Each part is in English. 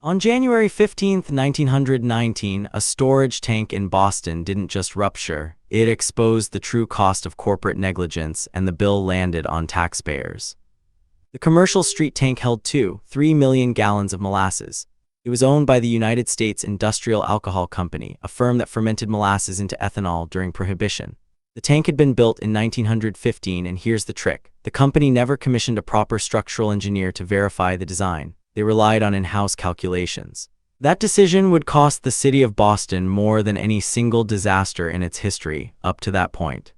On January 15, 1919, a storage tank in Boston didn't just rupture, it exposed the true cost of corporate negligence, and the bill landed on taxpayers. The commercial street tank held 3 million gallons of molasses. It was owned by the United States Industrial Alcohol Company, a firm that fermented molasses into ethanol during Prohibition. The tank had been built in 1915, and here's the trick. The company never commissioned a proper structural engineer to verify the design. They relied on in-house calculations. That decision would cost the city of Boston more than any single disaster in its history up to that point.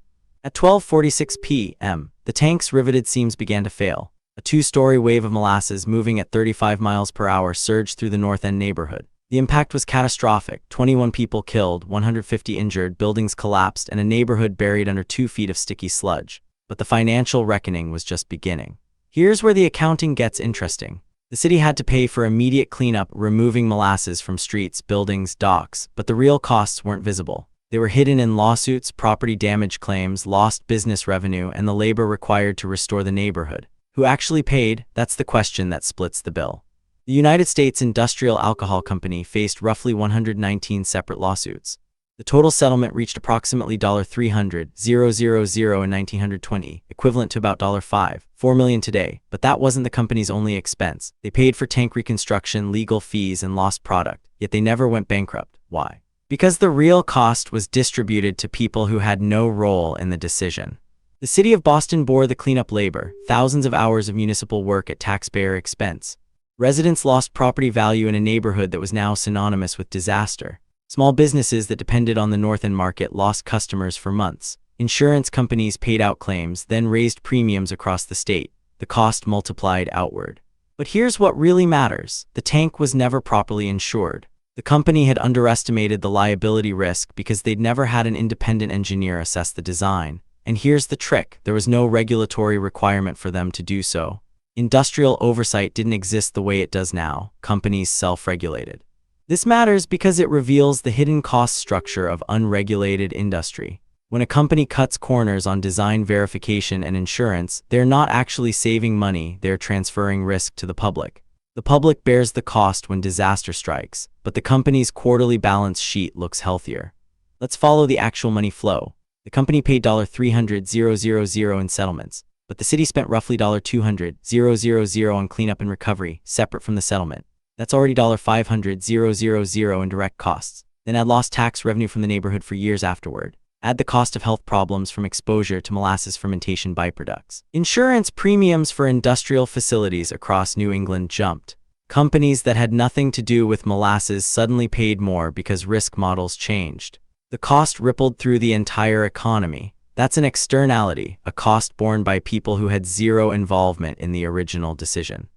At 12:46 p.m., the tank's riveted seams began to fail. A two-story wave of molasses moving at 35 miles per hour surged through the North End neighborhood. The impact was catastrophic. 21 people killed, 150 injured, buildings collapsed, and a neighborhood buried under 2 feet of sticky sludge. But the financial reckoning was just beginning. Here's where the accounting gets interesting. The city had to pay for immediate cleanup, removing molasses from streets, buildings, docks, but the real costs weren't visible. They were hidden in lawsuits, property damage claims, lost business revenue, and the labor required to restore the neighborhood. Who actually paid? That's the question that splits the bill. The United States Industrial Alcohol Company faced roughly 119 separate lawsuits. The total settlement reached approximately $300,000 in 1920, equivalent to about $4 million today. But that wasn't the company's only expense. They paid for tank reconstruction, legal fees, and lost product, yet they never went bankrupt. Why? Because the real cost was distributed to people who had no role in the decision. The city of Boston bore the cleanup labor, thousands of hours of municipal work at taxpayer expense. Residents lost property value in a neighborhood that was now synonymous with disaster. Small businesses that depended on the North End market lost customers for months. Insurance companies paid out claims, then raised premiums across the state. The cost multiplied outward. But here's what really matters. The tank was never properly insured. The company had underestimated the liability risk because they'd never had an independent engineer assess the design. And here's the trick. There was no regulatory requirement for them to do so. Industrial oversight didn't exist the way it does now. Companies self-regulated. This matters because it reveals the hidden cost structure of unregulated industry. When a company cuts corners on design verification and insurance, they're not actually saving money, they're transferring risk to the public. The public bears the cost when disaster strikes, but the company's quarterly balance sheet looks healthier. Let's follow the actual money flow. The company paid $300,000 in settlements, but the city spent roughly $200,000 on cleanup and recovery, separate from the settlement. That's already $500,000 in direct costs. Then add lost tax revenue from the neighborhood for years afterward. Add the cost of health problems from exposure to molasses fermentation byproducts. Insurance premiums for industrial facilities across New England jumped. Companies that had nothing to do with molasses suddenly paid more because risk models changed. The cost rippled through the entire economy. That's an externality, a cost borne by people who had zero involvement in the original decision.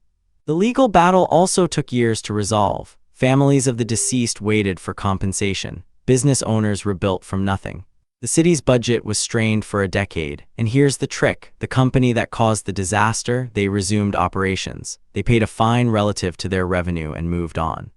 The legal battle also took years to resolve. Families of the deceased waited for compensation. Business owners rebuilt from nothing. The city's budget was strained for a decade, and here's the trick. The company that caused the disaster, they resumed operations. They paid a fine relative to their revenue and moved on.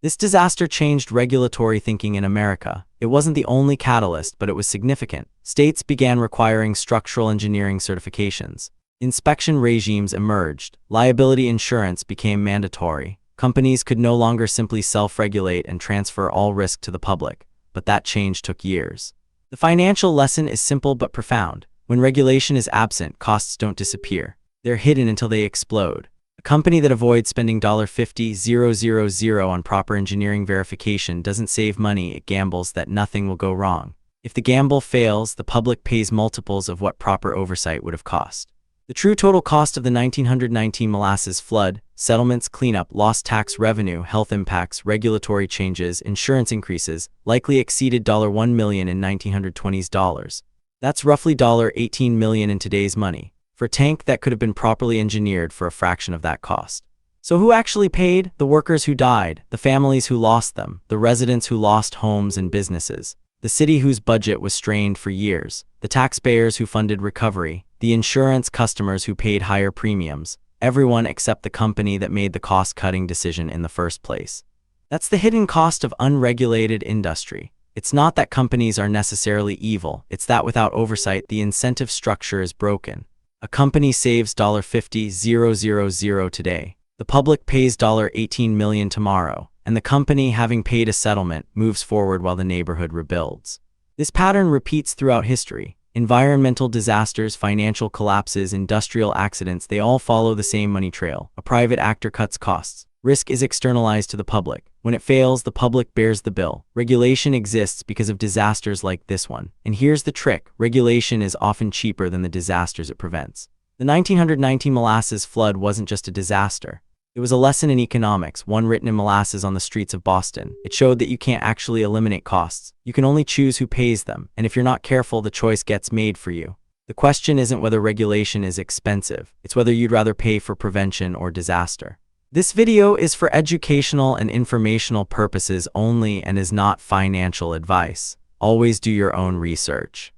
This disaster changed regulatory thinking in America. It wasn't the only catalyst, but it was significant. States began requiring structural engineering certifications. Inspection regimes emerged. Liability insurance became mandatory. Companies could no longer simply self-regulate and transfer all risk to the public, but that change took years. The financial lesson is simple but profound. When regulation is absent, costs don't disappear. They're hidden until they explode. A company that avoids spending $50,000 on proper engineering verification doesn't save money, it gambles that nothing will go wrong. If the gamble fails, the public pays multiples of what proper oversight would have cost. The true total cost of the 1919 molasses flood, settlements, cleanup, lost tax revenue, health impacts, regulatory changes, insurance increases, likely exceeded $1 million in 1920s dollars. That's roughly $18 million in today's money, for a tank that could have been properly engineered for a fraction of that cost. So who actually paid? The workers who died, the families who lost them, the residents who lost homes and businesses, the city whose budget was strained for years, the taxpayers who funded recovery, the insurance customers who paid higher premiums, everyone except the company that made the cost-cutting decision in the first place. That's the hidden cost of unregulated industry. It's not that companies are necessarily evil, it's that without oversight, the incentive structure is broken. A company saves $50,000 today. The public pays $18 million tomorrow, and the company, having paid a settlement, moves forward while the neighborhood rebuilds. This pattern repeats throughout history. Environmental disasters, financial collapses, industrial accidents, they all follow the same money trail. A private actor cuts costs. Risk is externalized to the public. When it fails, the public bears the bill. Regulation exists because of disasters like this one. And here's the trick: regulation is often cheaper than the disasters it prevents. The 1919 Molasses Flood wasn't just a disaster. It was a lesson in economics, one written in molasses on the streets of Boston. It showed that you can't actually eliminate costs. You can only choose who pays them, and if you're not careful, the choice gets made for you. The question isn't whether regulation is expensive, it's whether you'd rather pay for prevention or disaster. This video is for educational and informational purposes only and is not financial advice. Always do your own research.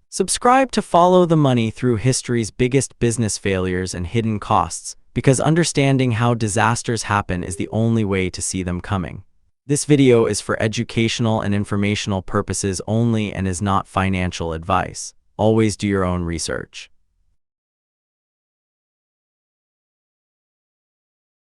Subscribe to follow the money through history's biggest business failures and hidden costs, because understanding how disasters happen is the only way to see them coming. This video is for educational and informational purposes only and is not financial advice. Always do your own research.